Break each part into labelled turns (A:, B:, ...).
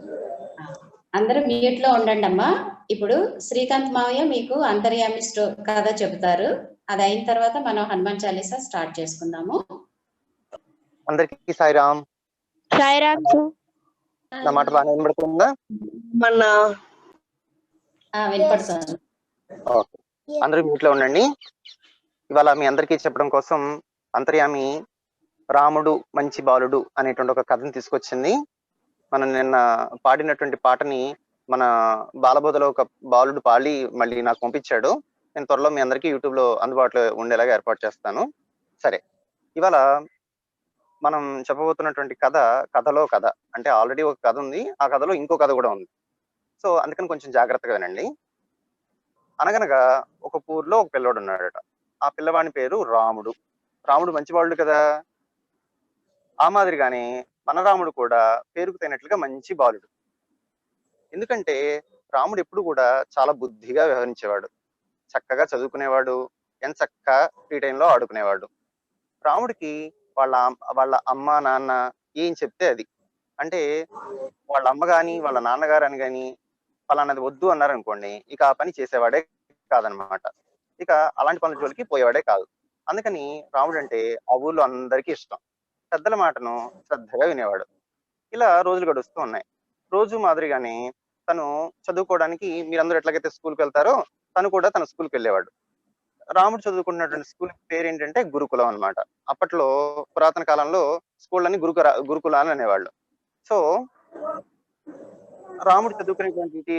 A: ఆ! అందరూ మ్యూట్‌లో ఉండండమ్మా. ఇప్పుడు శ్రీకాంత్ మావయ్య మీకు అంతర్యామి కథ చెబుతారు. అదయిన తర్వాత మనం హనుమాన్ చాలీసా స్టార్ట్ చేసుకుందాము.
B: అందరికీ సాయిరామ్.
C: సాయిరామ్ సార్.
B: నా మాట బాగా వినబడుతుందా?
A: వినపడుతుంది.
B: ఓకే, అందరూ మ్యూట్లో ఉండండి. ఇవాళ మీ అందరికీ చెప్పడం కోసం అంతర్యామి రాముడు మంచి బాలుడు అనేటువంటి ఒక కథను తీసుకొచ్చింది. మనం నిన్న పాడినటువంటి పాటని మన బాలబోధలో ఒక బాలుడు పాడి మళ్ళీ నాకు పంపించాడు. నేను త్వరలో మీ అందరికీ యూట్యూబ్ లో అందుబాటులో ఉండేలాగా ఏర్పాటు చేస్తాను. సరే, ఇవాళ మనం చెప్పబోతున్నటువంటి కథలో కథ అంటే ఆల్రెడీ ఒక కథ ఉంది, ఆ కథలో ఇంకో కథ కూడా ఉంది. సో అందుకని కొంచెం జాగ్రత్తగా వినండి. అనగనగా ఒక ఊర్లో ఒక పిల్లోడు ఉన్నాడట. ఆ పిల్లవాడి పేరు రాముడు. రాముడు మంచివాళ్ళు కదా. ఆ మాదిరిగానే మన రాముడు కూడా పేరుకు తగినట్లుగా మంచి బాలుడు. ఎందుకంటే రాముడు ఎప్పుడు కూడా చాలా బుద్ధిగా వ్యవహరించేవాడు, చక్కగా చదువుకునేవాడు, ఎంత చక్కగా ఫ్రీ టైంలో ఆడుకునేవాడు. రాముడికి వాళ్ళ అమ్మ నాన్న ఏం చెప్తే అది, అంటే వాళ్ళ అమ్మ గాని వాళ్ళ నాన్నగారు అని గాని పలానది వద్దు అన్నారనుకోండి, ఇక ఆ పని చేసేవాడే కాదనమాట. ఇక అలాంటి పనుల జోలికి పోయేవాడే కాదు. అందుకని రాముడు అంటే ఆ ఊర్లో అందరికీ ఇష్టం. పెద్దల మాటను శ్రద్ధగా వినేవాడు. ఇలా రోజులు గడుస్తూ ఉన్నాయి. రోజు మాదిరిగానే తను చదువుకోవడానికి మీరందరూ ఎట్లాగైతే స్కూల్కి వెళ్తారో తను కూడా తన స్కూల్కి వెళ్ళేవాడు. రాముడు చదువుకున్నటువంటి స్కూల్ పేరు ఏంటంటే గురుకులం అన్నమాట. అప్పట్లో పురాతన కాలంలో స్కూళ్ళని గురుకుల అని అనేవాళ్ళు. సో రాముడు చదువుకునేటువంటి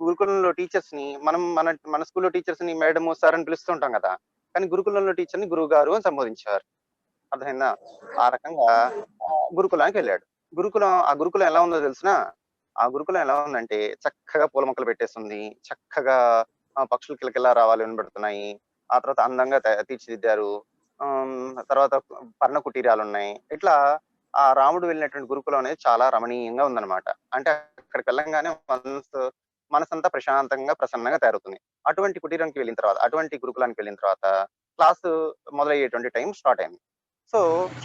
B: గురుకులంలో టీచర్స్ ని మనం మన మన స్కూల్లో టీచర్స్ ని మేడం సార్ అని పిలుస్తూ ఉంటాం కదా, కానీ గురుకులంలో టీచర్ ని గురువు గారు అని సంబోధించారు. అర్థమైందా? ఆ రకంగా గురుకులానికి వెళ్ళాడు. ఆ గురుకులం ఎలా ఉందో తెలిసిన, ఆ గురుకులం ఎలా ఉందంటే చక్కగా పూల మొక్కలు పెట్టేస్తుంది, చక్కగా పక్షులు కిలకిలా రావాలి వినబడుతున్నాయి. ఆ తర్వాత అందంగా తీర్చిదిద్దారు. తర్వాత పర్ణ కుటీరాలు ఉన్నాయి. ఇట్లా ఆ రాముడు వెళ్ళినటువంటి గురుకులం అనేది చాలా రమణీయంగా ఉందన్నమాట. అంటే అక్కడికి వెళ్ళంగానే మనసంతా ప్రశాంతంగా ప్రసన్నంగా తయారవుతుంది. అటువంటి కుటీరానికి వెళ్ళిన తర్వాత, అటువంటి గురుకులానికి వెళ్ళిన తర్వాత క్లాసు మొదలయ్యేటువంటి టైం స్టార్ట్ అయింది. సో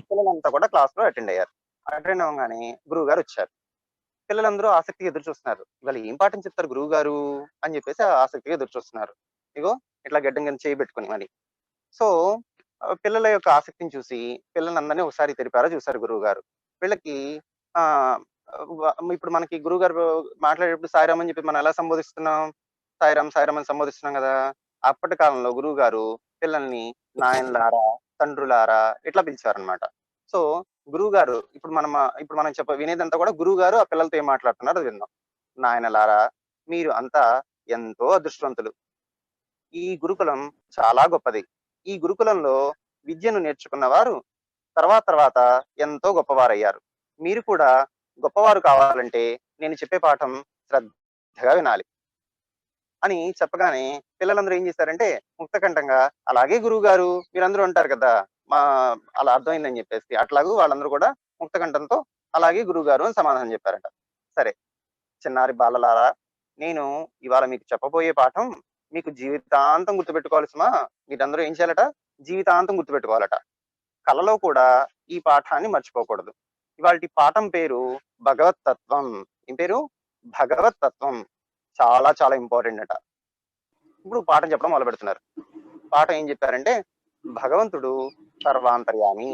B: పిల్లలంతా కూడా క్లాస్ లో అటెండ్ అయ్యారు. అటెండ్ అవ్వగానే గురువు గారు వచ్చారు. పిల్లలందరూ ఆసక్తిగా ఎదురు చూస్తున్నారు, ఇవాళ ఏం పాఠం చెప్తారు గురువు గారు అని చెప్పేసి ఆసక్తిగా ఎదురు చూస్తున్నారు. ఇగో ఇట్లా గడ్డం కింద చేయి పెట్టుకుని మరి. సో పిల్లల యొక్క ఆసక్తిని చూసి పిల్లలందరినీ ఒకసారి తెరిపారా చూసారు గురువు గారు. వీళ్ళకి ఆ ఇప్పుడు మనకి గురువు గారు మాట్లాడేటప్పుడు సాయిరామ్ అని చెప్పి మనం ఎలా సంబోధిస్తున్నాం? సాయిరామ్ సాయిరామ్ అని సంబోధిస్తున్నాం కదా. అప్పటి కాలంలో గురువు గారు పిల్లల్ని నాయనలారా, తండ్రులారా ఇట్లా పిలిచారనమాట. సో గురువు గారు ఇప్పుడు మనం వినేదంతా కూడా గురువు గారు ఆ పిల్లలతో ఏం మాట్లాడుతున్నారో విందాం. నాయనలారా, మీరు అంతా ఎంతో అదృష్టవంతులు. ఈ గురుకులం చాలా గొప్పది. ఈ గురుకులంలో విద్యను నేర్చుకున్న వారు తర్వాత ఎంతో గొప్పవారయ్యారు. మీరు కూడా గొప్పవారు కావాలంటే నేను చెప్పే పాఠం శ్రద్ధగా వినాలి అని చెప్పగానే పిల్లలందరూ ఏం చేశారంటే ముక్తకంఠంగా అలాగే గురువు గారు మీరందరూ అంటారు కదా, మా అలా అర్థమైందని చెప్పేసి అట్లాగూ వాళ్ళందరూ కూడా ముక్తకంఠంతో అలాగే గురువు గారు అని సమాధానం చెప్పారట. సరే, చిన్నారి బాలలారా, నేను ఇవాళ మీకు చెప్పబోయే పాఠం మీకు జీవితాంతం గుర్తుపెట్టుకోవాల్సిమా. మీరందరూ ఏం చేయాలట? జీవితాంతం గుర్తుపెట్టుకోవాలట. కళలో కూడా ఈ పాఠాన్ని మర్చిపోకూడదు. ఇవాళ పాఠం పేరు భగవతత్వం. ఏం పేరు? భగవతత్వం. చాలా చాలా ఇంపార్టెంట్ అట. ఇప్పుడు పాఠం చెప్పడం మొదలు పెడుతున్నారు. పాఠం ఏం చెప్పారంటే భగవంతుడు సర్వాంతర్యామి.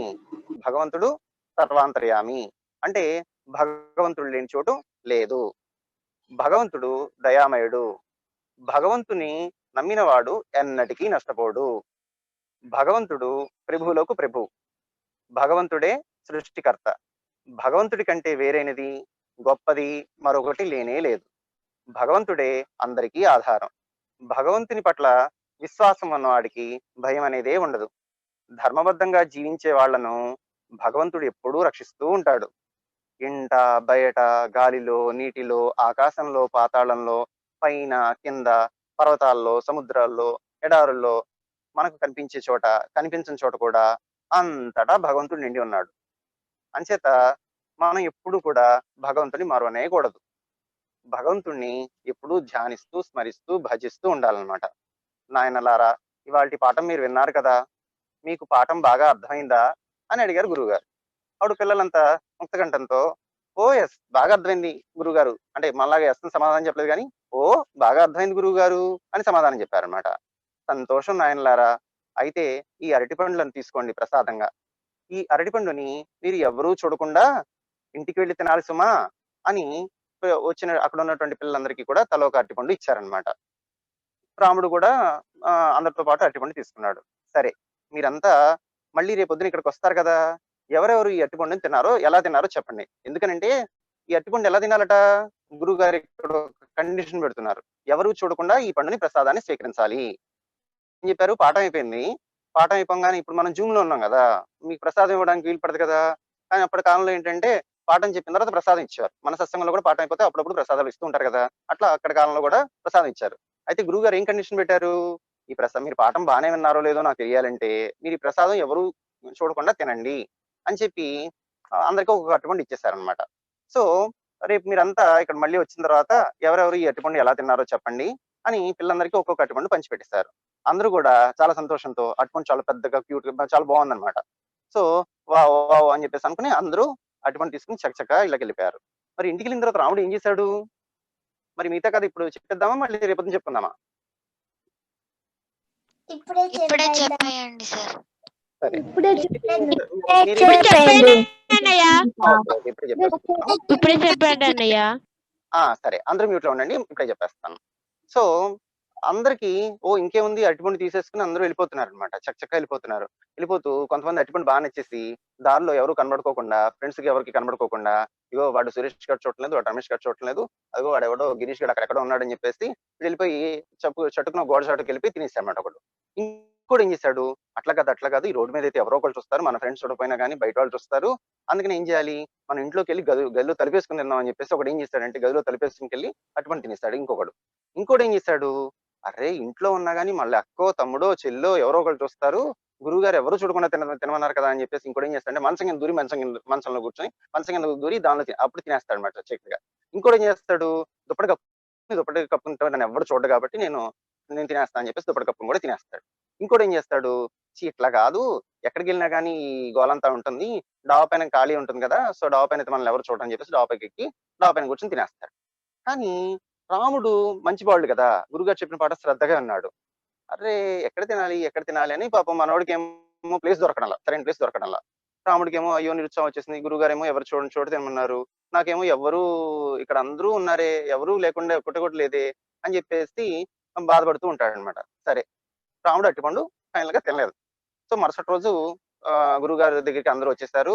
B: భగవంతుడు సర్వాంతర్యామి అంటే భగవంతుడు లేని చోటు లేదు. భగవంతుడు దయామయుడు. భగవంతుని నమ్మినవాడు ఎన్నటికీ నష్టపోడు. భగవంతుడు ప్రభువులకు ప్రభు. భగవంతుడే సృష్టికర్త. భగవంతుడి కంటే వేరైనది గొప్పది మరొకటి లేనే లేదు. భగవంతుడే అందరికీ ఆధారం. భగవంతుని పట్ల విశ్వాసం ఉన్నవాడికి భయం అనేదే ఉండదు. ధర్మబద్ధంగా జీవించే వాళ్లను భగవంతుడు ఎప్పుడూ రక్షిస్తూ ఉంటాడు. ఇంట బయట, గాలిలో, నీటిలో, ఆకాశంలో, పాతాళంలో, పైన కింద, పర్వతాల్లో, సముద్రాల్లో, ఎడారుల్లో, మనకు కనిపించే చోట కనిపించని చోట కూడా అంతటా భగవంతుడు నిండి ఉన్నాడు. అంచేత మనం ఎప్పుడు కూడా భగవంతుని మరవనేయకూడదు. భగవంతుణ్ణి ఎప్పుడూ ధ్యానిస్తూ, స్మరిస్తూ, భజిస్తూ ఉండాలన్నమాట. నాయనలారా, ఇవాళ పాఠం మీరు విన్నారు కదా, మీకు పాఠం బాగా అర్థమైందా అని అడిగారు గురువుగారు. అప్పుడు పిల్లలంతా ముక్తకంఠంతో ఓ ఎస్ బాగా అర్థమైంది గురువు గారు అంటే మనలాగా ఎస్ అని సమాధానం చెప్పలేదు కానీ ఓ బాగా అర్థమైంది గురువు గారు అని సమాధానం చెప్పారనమాట. సంతోషం నాయనలారా, అయితే ఈ అరటి పండ్లను తీసుకోండి ప్రసాదంగా. ఈ అరటి పండుని మీరు ఎవరూ చూడకుండా ఇంటికి వెళ్ళి తినాలి సుమా అని వచ్చిన అక్కడ ఉన్నటువంటి పిల్లలందరికీ కూడా తలో ఒక అరటిపండు ఇచ్చారనమాట. రాముడు కూడా అందరితో పాటు అరటిపండు తీసుకున్నాడు. సరే, మీరంతా మళ్ళీ రేపొద్దున ఇక్కడికి వస్తారు కదా, ఎవరెవరు ఈ అరటిపండుని తిన్నారో ఎలా తిన్నారో చెప్పండి. ఎందుకనంటే ఈ అరటిపండు ఎలా తినాలట, గురువు గారు ఇక్కడ కండిషన్ పెడుతున్నారు. ఎవరు చూడకుండా ఈ పండుని ప్రసాదాన్ని స్వీకరించాలి ఏం చెప్పారు. పాఠం అయిపోయింది. పాఠం అయిపోగానే ఇప్పుడు మనం జూమ్ లో ఉన్నాం కదా, మీకు ప్రసాదం ఇవ్వడానికి వీలు పడదు కదా. కానీ అప్పటి కాలంలో ఏంటంటే పాఠం చెప్పిన తర్వాత ప్రసాదం ఇచ్చారు. మన సత్సంగంలో కూడా పాఠం అయిపోతే అప్పుడప్పుడు ప్రసాదాలు ఇస్తూ ఉంటారు కదా, అట్లా అక్కడి కాలంలో కూడా ప్రసాదం ఇచ్చారు. అయితే గురువు గారు ఏం కండిషన్ పెట్టారు, ఈ ప్రసాదం మీరు పాఠం బాగానే విన్నారో లేదో నాకు తెలియాలంటే మీరు ఈ ప్రసాదం ఎవరు చూడకుండా తినండి అని చెప్పి అందరికీ ఒక అరటిపండు ఇచ్చేసారనమాట. సో రేపు మీరంతా ఇక్కడ మళ్ళీ వచ్చిన తర్వాత ఎవరెవరు ఈ అరటిపండు ఎలా తిన్నారో చెప్పండి అని పిల్లలందరికీ ఒక్కొక్క అరటిపండు పంచిపెట్టేశారు. అందరూ కూడా చాలా సంతోషంతో అరటిపండు చాలా పెద్దగా క్యూట్ గా చాలా బాగుందన్నమాట. సో వావ్ వావ్ అని చెప్పేసి అనుకుని అందరూ అరటిపండు తీసుకుని చకచకా ఇళ్ళకి వెళ్ళిపోయారు. మరి ఇంటికి వెళ్ళిన తర్వాత రాముడు ఏం చేశాడు, మరి మిగతా కథ ఇప్పుడు చెప్పేద్దామా మళ్ళీ రేపొద్దున చెప్పుకుందామా?
C: ఇప్పుడే
D: చెప్పేయండి సార్.
B: సరే
C: ఇప్పుడే
B: మీరు
C: చెప్పండి అన్నయ్య.
B: ఓకే, ఓకే, ఇప్పుడే చెప్పేస్తాను.
C: ఇప్పుడే చెప్పండి అన్నయ్య.
B: సరే, అందరూ మ్యూట్ లో ఉండండి, ఇప్పుడే చెప్పేస్తాను. సో అందరికి ఇంకేముంది అరటిపండు తీసేసుకుని అందరూ వెళ్ళిపోతున్నారు అనమాట. చక్కగా వెళ్ళిపోతున్నారు. వెళ్ళిపోతూ కొంతమంది అరటిపండు బాగా నచ్చేసి దారిలో ఎవరు కనబడుకోకుండా, ఫ్రెండ్స్ కి ఎవరికి కనబడుకోకుండా, ఇగో వాడు సురేష్ గారు చూడలేదు, వాడు రమేష్ గారు చూడలేదు, అదిగో వాడు ఎవడో గిరీష్ గారు అక్కడెక్కడో ఉన్నాడని చెప్పేసి వెళ్ళిపోయి చట్టుకున్న గోడ చాటుకు వెళ్ళిపోయి తినేసాడనమాట ఒకడు. ఇంకోటి ఏం చేశాడు, అట్లా కాదు ఈ రోడ్డు మీద అయితే ఎవరో ఒకళ్ళు చూస్తారు, మన ఫ్రెండ్స్ చూడకపోయినా కానీ బయట వాళ్ళు చూస్తారు, అందుకని ఏం చేయాలి, మన ఇంట్లోకి వెళ్ళి గదిలో తలిపేసుకుని తిందాం అని చెప్పేసి ఒకటి ఏం చేస్తాడంటే గదిలో తలిపేసుకుని వెళ్ళి అటువంటి తినేస్తాడు. ఇంకోటి ఏం చేశాడు, అరే ఇంట్లో ఉన్నా గానీ మళ్ళీ అక్కో తమ్ముడో చెల్లో ఎవరో ఒకళ్ళు చూస్తారు, గురువు గారు ఎవరు చూడకుండా తినమన్నారు కదా అని చెప్పేసి ఇంకోటి ఏం చేస్తాడంటే మంచం కింద దూరి మంచంలో కూర్చొని మంచం కింద దూరి దానిలో అప్పుడు తినేస్తాడు అనమాట చక్కగా. ఇంకోటి ఏం చేస్తాడు, దుప్పటి కప్పుని నన్ను ఎవరు చూడడు కాబట్టి నేను తినేస్తాను అని చెప్పేసి దుప్పటి కప్పుని కూడా తినేస్తాడు. ఇంకోటి ఏం చేస్తాడు, ఇట్లా కాదు ఎక్కడికి వెళ్ళినా కానీ ఈ గోలంతా ఉంటుంది, డాబా పైన ఖాళీ ఉంటుంది కదా, సో డాబా పైన అయితే మనల్ని ఎవరు చూడని చెప్పేసి డాబా పైకి ఎక్కి డాబా పైన కూర్చొని తినేస్తాడు. కానీ రాముడు మంచివాళ్ళు కదా, గురుగారు చెప్పిన పాట శ్రద్ధగా ఉన్నాడు. అరే ఎక్కడ తినాలి అని పాపం మనోడికి ఏమో ప్లేస్ దొరకడంలా, సరైన ప్లేస్ దొరకడంలా. రాముడికి ఏమో అయ్యో నిరుత్సాహం వచ్చేసింది, గురుగారు ఏమో ఎవరు చూడని చోట తినమన్నారు, నాకేమో ఎవరు ఇక్కడ అందరూ ఉన్నారే, ఎవరూ లేకుండా ఒకటి లేదే అని చెప్పేసి బాధపడుతూ ఉంటాడు అనమాట. సరే, రాముడు అరటిపండు ఫైనల్ గా తినలేదు. సో మరుసటి రోజు గురుగారి దగ్గరికి అందరూ వచ్చేసారు.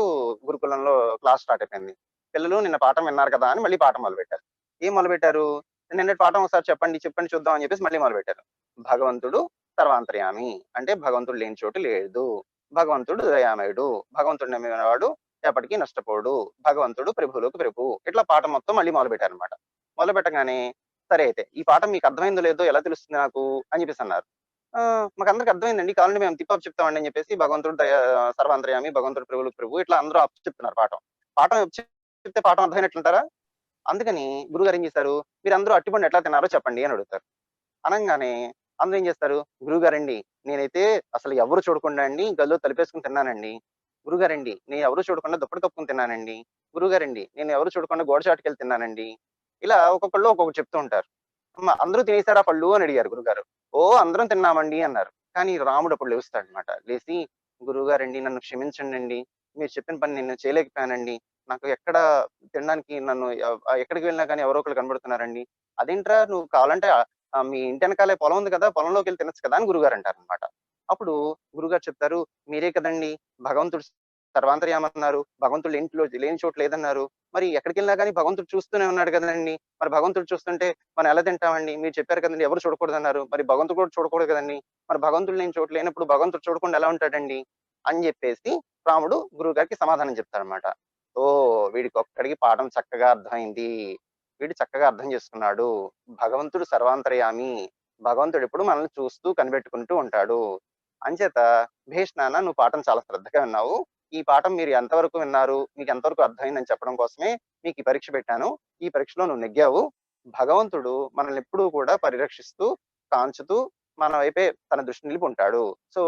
B: గురుకులంలో క్లాస్ స్టార్ట్ అయిపోయింది. పిల్లలు నిన్న పాఠం విన్నారు కదా అని మళ్ళీ పాఠం మొదలుపెట్టారు. ఏం మొదలుపెట్టారు, నిన్నటి పాఠం ఒకసారి చెప్పండి చూద్దాం అని చెప్పేసి మళ్ళీ మొదలుపెట్టారు. భగవంతుడు సర్వాంతర్యామి అంటే భగవంతుడు లేని చోటు లేదు, భగవంతుడు దయామయుడు, భగవంతుడు నమ్మినవాడు ఎప్పటికీ నష్టపోడు, భగవంతుడు ప్రభువులకు ప్రభు, ఇట్లా పాఠం మొత్తం మళ్ళీ మొదలుపెట్టారు అనమాట. మొదలుపెట్టగానే సరే అయితే ఈ పాఠం మీకు అర్థమైందో లేదో ఎలా తెలుస్తుంది నాకు అని చెప్పేసి అన్నారు. మాకు అందరికి అర్థమైందండి, కావాలంటే మేము తిప్పి చెప్తామండి అని చెప్పేసి భగవంతుడు సర్వాంతర్యామి, భగవంతుడు ప్రభువులకు ప్రభు, ఇట్లా అందరూ చెప్తున్నారు. పాఠం చెప్తే పాఠం అర్థమైనట్లుంటారా? అందుకని గురుగారు ఏం చేశారు, మీరు అందరూ అరటిపండు ఎట్లా తిన్నారో చెప్పండి అని అడుగుతారు. అనగానే అందరూ ఏం చేస్తారు, గురుగారండి నేనైతే అసలు ఎవరు చూడకుండా అండి గదిలో తలిపేసుకుని తిన్నానండి, గురుగారండి నేను ఎవరు చూడకుండా దుప్పటి కప్పుకుని తిన్నానండి, గురుగారండి నేను ఎవరు చూడకుండా గోడ చాటుకెళ్ళి తిన్నానండి, ఇలా ఒక్కొక్కళ్ళు ఒక్కొక్కటి చెప్తూ ఉంటారు. అందరూ తినేసారా పళ్ళు అని అడిగారు గురుగారు. అందరం తిన్నామండి అన్నారు. కానీ రాముడు అప్పుడు లేస్తాడు అనమాట. లేచి గురువుగారండి నన్ను క్షమించండి అండి, మీరు చెప్పిన పని నేను చేయలేకపోయానండి, నాకు ఎక్కడ తినడానికి నన్ను ఎక్కడికి వెళ్ళినా కానీ ఎవరో ఒకరు కనబడుతున్నారండి, అదేంట్రా నువ్వు కావాలంటే మీ ఇంటి వెనకాలే పొలం ఉంది కదా, పొలంలోకి వెళ్ళి తినచ్చు కదా అని గురుగారు అంటారు అనమాట. అప్పుడు గురుగారు చెప్తారు, మీరే కదండి భగవంతుడు సర్వాంతర్యామన్నారు, భగవంతుడు లేని చోటు లేదన్నారు, మరి ఎక్కడికి వెళ్ళినా కానీ భగవంతుడు చూస్తూనే ఉన్నాడు కదండి, మరి భగవంతుడు చూస్తుంటే మనం ఎలా తింటామండి, మీరు చెప్పారు కదండి ఎవరు చూడకూడదు అన్నారు, మరి భగవంతుడు కూడా చూడకూడదు కదండి, మరి భగవంతుడు లేని చోటు లేనప్పుడు భగవంతుడు చూడకుండా ఎలా ఉంటాడండి అని చెప్పేసి రాముడు గురువు గారికి సమాధానం చెప్తారనమాట. వీడికి ఒక్కడికి పాఠం చక్కగా అర్థమైంది, వీడు చక్కగా అర్థం చేసుకున్నాడు, భగవంతుడు సర్వాంతర్యామి, భగవంతుడు ఎప్పుడు మనల్ని చూస్తూ కనిపెట్టుకుంటూ ఉంటాడు, అంచేత భేష్ నాన్న నువ్వు పాఠం చాలా శ్రద్ధగా విన్నావు, ఈ పాఠం మీరు ఎంతవరకు విన్నారు, మీకు ఎంతవరకు అర్థమైందని చెప్పడం కోసమే మీకు ఈ పరీక్ష పెట్టాను, ఈ పరీక్షలో నువ్వు నెగ్గావు, భగవంతుడు మనల్ని ఎప్పుడూ కూడా పరిరక్షిస్తూ కాంచుతూ మన వైపే తన దృష్టి నిలిపి ఉంటాడు. సో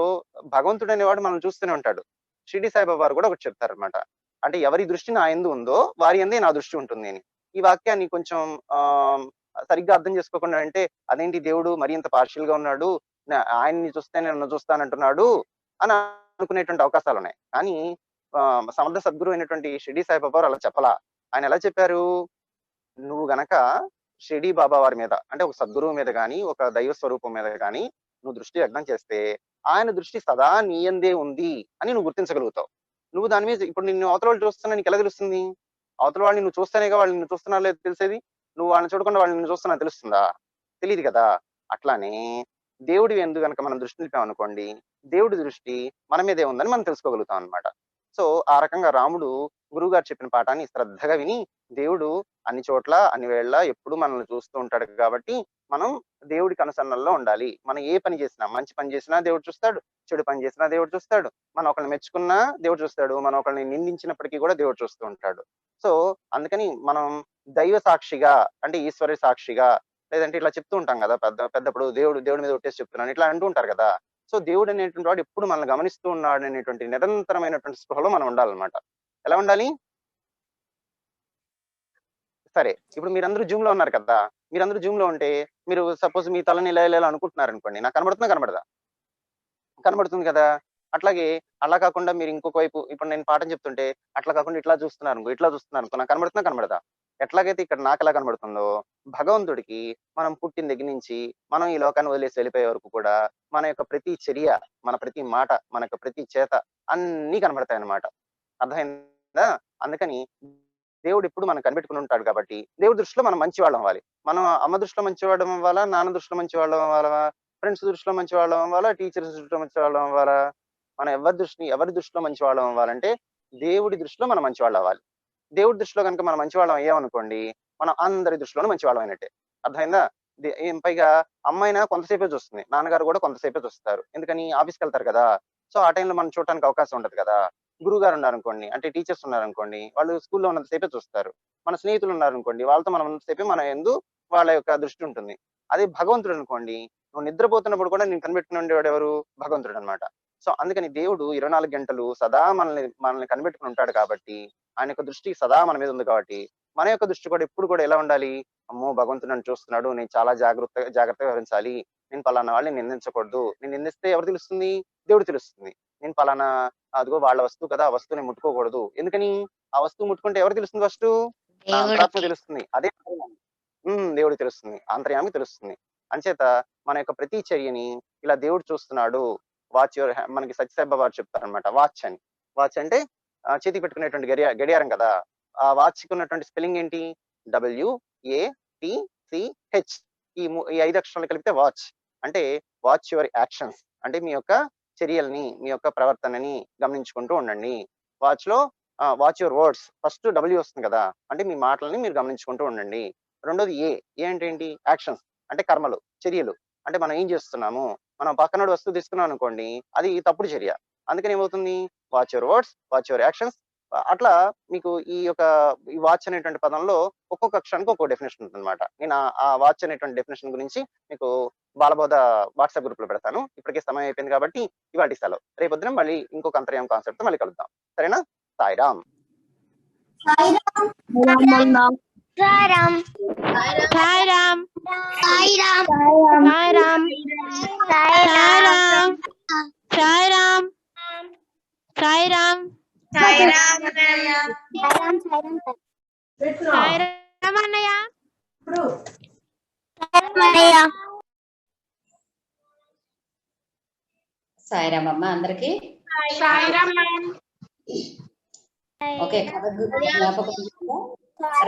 B: భగవంతుడు అనేవాడు మనం చూస్తూనే ఉంటాడు. షిరిడి సాయిబాబా వారు కూడా ఒకటి చెప్తారనమాట, అంటే ఎవరి దృష్టి నా యందు ఉందో వారి యందే నా దృష్టి ఉంటుంది అని. ఈ వాక్యాన్ని కొంచెం సరిగ్గా అర్థం చేసుకోకుండా అంటే అదేంటి దేవుడు మరి ఇంత పార్షియల్ గా ఉన్నాడు, ఆయన్ని చూస్తే నన్ను చూస్తానంటున్నాడు అని అనుకునేటువంటి అవకాశాలు ఉన్నాయి. కానీ సమర్థ సద్గురు అయినటువంటి షిరిడి సాయిబాబా అలా చెప్పలా. ఆయన ఎలా చెప్పారు, నువ్వు గనక షిరిడి బాబా వారి మీద అంటే ఒక సద్గురువు మీద గాని ఒక దైవ స్వరూపం మీద గాని నువ్వు దృష్టి లగ్నం చేస్తే ఆయన దృష్టి సదా నీ యందే ఉంది అని నువ్వు గుర్తించగలుగుతావు. నువ్వు దాని మీద ఇప్పుడు నిన్ను అవతల వాళ్ళు చూస్తున్నా నీకు ఎలా తెలుస్తుంది? అవతల వాళ్ళని నువ్వు చూస్తేనేగా వాళ్ళు నిన్ను చూస్తున్నా లేదు తెలిసేది. నువ్వు వాళ్ళని చూడకుండా వాళ్ళు నిన్ను చూస్తున్నా తెలుస్తుందా? తెలియదు కదా. అట్లానే దేవుడి ఎందు కనుక మనం దృష్టి నిలిపామనుకోండి, దేవుడి దృష్టి మన మీదే ఉందని మనం తెలుసుకోగలుగుతాం అన్నమాట. సో ఆ రకంగా రాముడు గురువు గారు చెప్పిన పాఠాన్ని శ్రద్ధగా విని దేవుడు అన్ని చోట్ల అన్ని వేళ ఎప్పుడు మనల్ని చూస్తూ ఉంటాడు కాబట్టి మనం దేవుడికి అనుసరణలో ఉండాలి. మనం ఏ పని చేసినా, మంచి పని చేసినా దేవుడు చూస్తాడు, చెడు పని చేసినా దేవుడు చూస్తాడు, మనం ఒకరిని మెచ్చుకున్నా దేవుడు చూస్తాడు, మనం ఒకరిని నిందించినప్పటికీ కూడా దేవుడు చూస్తూ ఉంటాడు. సో అందుకని మనం దైవ సాక్షిగా అంటే ఈశ్వర సాక్షిగా లేదంటే ఇట్లా చెప్తూ ఉంటాం కదా, పెద్దప్పుడు దేవుడి మీద ఒట్టేసి చెప్తున్నాను ఇట్లా అంటూ ఉంటారు కదా. సో దేవుడు అనేటువంటి వాడు ఎప్పుడు మనల్ని గమనిస్తూ ఉన్నాడు అనేటువంటి నిరంతరమైనటువంటి స్పృహలో మనం ఉండాలన్నమాట. ఎలా ఉండాలి? సరే, ఇప్పుడు మీరందరూ జూమ్ లో ఉన్నారు కదా, మీరందరూ జూమ్ లో ఉంటే మీరు సపోజ్ మీ తలని ఇలా అనుకుంటున్నారు అనుకోండి, నాకు కనబడుతుందా కనబడదా? కనబడుతుంది కదా. అట్లాగే అలా కాకుండా మీరు ఇంకొక వైపు ఇప్పుడు నేను పాఠం చెప్తుంటే అట్లా కాకుండా ఇట్లా చూస్తున్నారు ఇట్లా చూస్తున్నారు అనుకో, నాకు కనబడుతుందా కనబడదా? ఎట్లాగైతే ఇక్కడ నాకు ఎలా కనబడుతుందో భగవంతుడికి మనం పుట్టిన దగ్గర నుంచి మనం ఈ లోకాన్ని వదిలేసి వెళ్ళిపోయే వరకు కూడా మన యొక్క ప్రతి చర్య, మన ప్రతి మాట, మన యొక్క ప్రతి చేత అన్ని కనబడతాయి అన్నమాట. అర్థమైందా? అందుకని దేవుడు ఎప్పుడు మనం కనిపెట్టుకుని ఉంటాడు కాబట్టి దేవుడి దృష్టిలో మనం మంచి వాళ్ళం అవ్వాలి. మనం అమ్మ దృష్టిలో మంచి వాళ్ళం అవ్వాలా, నాన్న దృష్టిలో మంచి వాళ్ళం అవ్వాలా, ఫ్రెండ్స్ దృష్టిలో మంచి వాళ్ళం అవ్వాలా, టీచర్స్ దృష్టిలో మంచి వాళ్ళం అవ్వాలా? మనం ఎవరి దృష్టిలో మంచి వాళ్ళం అవ్వాలంటే దేవుడి దృష్టిలో మనం మంచి వాళ్ళు అవ్వాలి. దేవుడి దృష్టిలో కనుక మనం మంచి వాళ్ళం అయ్యామనుకోండి, మనం అందరి దృష్టిలోనూ మంచి వాళ్ళం అయినట్టే. అర్థమైందా? పైగా అమ్మాయినా కొంతసేపే చూస్తుంది, నాన్నగారు కూడా కొంతసేపే చూస్తారు. ఎందుకని? ఆఫీస్కి వెళ్తారు కదా. సో ఆ టైంలో మనం చూడటానికి అవకాశం ఉండదు కదా. గురువు గారు ఉన్నారనుకోండి, అంటే టీచర్స్ ఉన్నారనుకోండి, వాళ్ళు స్కూల్లో ఉన్నంతసేపే చూస్తారు. మన స్నేహితులు ఉన్నారనుకోండి, వాళ్ళతో మనం ఉన్నంతసేపే మన యందు వాళ్ళ యొక్క దృష్టి ఉంటుంది. అదే భగవంతుడు అనుకోండి, నువ్వు నిద్రపోతున్నప్పుడు కూడా నేను కనిపెట్టుకుని ఉండేవాడు ఎవరు? భగవంతుడు అనమాట. సో అందుకని దేవుడు 24 గంటలు సదా మనల్ని కనిపెట్టుకుని ఉంటాడు కాబట్టి, ఆయన యొక్క దృష్టి సదా మన మీద ఉంది కాబట్టి మన యొక్క దృష్టి కూడా ఎప్పుడు కూడా ఎలా ఉండాలి? అమ్మో భగవంతుడు నన్ను చూస్తున్నాడు, నేను చాలా జాగ్రత్తగా వ్యవహరించాలి, నేను పలానా వాళ్ళని నిందించకూడదు. నేను నిందిస్తే ఎవరు తెలుస్తుంది? దేవుడు తెలుస్తుంది. నేను పలానా అదిగో వాళ్ళ వస్తువు కదా, ఆ వస్తువుని ముట్టుకోకూడదు. ఎందుకని? ఆ వస్తువు ముట్టుకుంటే ఎవరు తెలుస్తుంది? ఫస్ట్ నా అంతరాత్మ తెలుస్తుంది. అదే దేవుడికి తెలుస్తుంది, అంతర్యామి తెలుస్తుంది. అంచేత మన యొక్క ప్రతి చర్యని ఇలా దేవుడు చూస్తున్నాడు. వాచ్ యువర్ మనకి సత్యసాయి వారు చెప్తారనమాట వాచ్ అని. వాచ్ అంటే చేతికి పెట్టుకునేటువంటి గడియారం కదా. ఆ వాచ్ కి ఉన్నటువంటి స్పెల్లింగ్ ఏంటి? WATCH. ఈ 5 అక్షరాలు కలిపితే వాచ్. అంటే వాచ్ యువర్ యాక్షన్స్, అంటే మీ యొక్క చర్యల్ని, మీ యొక్క ప్రవర్తనని గమనించుకుంటూ ఉండండి. వాచ్ లో watch your words, first W వస్తుంది కదా, అంటే మీ మాటలని మీరు గమనించుకుంటూ ఉండండి. రెండోది ఏ అంటే ఏంటి? యాక్షన్స్, అంటే కర్మలు, చర్యలు. అంటే మనం ఏం చేస్తున్నాము? మనం పక్కనోడు వస్తువు తీసుకున్నాం అనుకోండి, అది తప్పుడు చర్య. అందుకని ఏమవుతుంది? Watch your words, watch your actions. అట్లా మీకు ఈ వాచ్ అనేటువంటి పదంలో ఒక్కొక్క అక్షరానికి ఒక్కొక్క డెఫినేషన్ ఉంటుంది అనమాట. నేను ఆ వాచ్ అనేటువంటి డెఫినేషన్ గురించి మీకు బాలబోధ వాట్సాప్ గ్రూప్ లో పెడతాను. ఇప్పటికే సమయం అయిపోయింది కాబట్టి ఇవాటి సెలవు. రేపొద్దున మళ్ళీ ఇంకొక అంతర్యామ కాన్సెప్ట్ తో మళ్ళీ కలుద్దాం. సరేనా? సాయిరామ్.
C: సాయిరామ్ సాయిరామ్ సాయిరామ్ సాయిరామ్ సాయిరామ్ సాయిరామ్ సాయిరామ్ అన్నయ్య.
A: సాయిరామ్ అమ్మ అందరికి. ఓకే, జ్ఞాపకం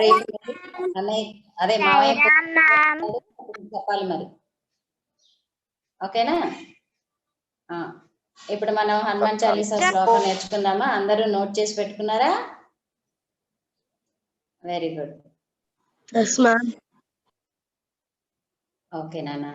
A: రేపు అన్నయ్య అదే మావయ్య చెప్పాలి మరి. ఓకేనా? ఇప్పుడు మనం హనుమాన్ చాలీసా శ్లోకం నేర్చుకుందామా? అందరూ నోట్ చేసి పెట్టుకున్నారా? Very good. ఓకే నాన్న.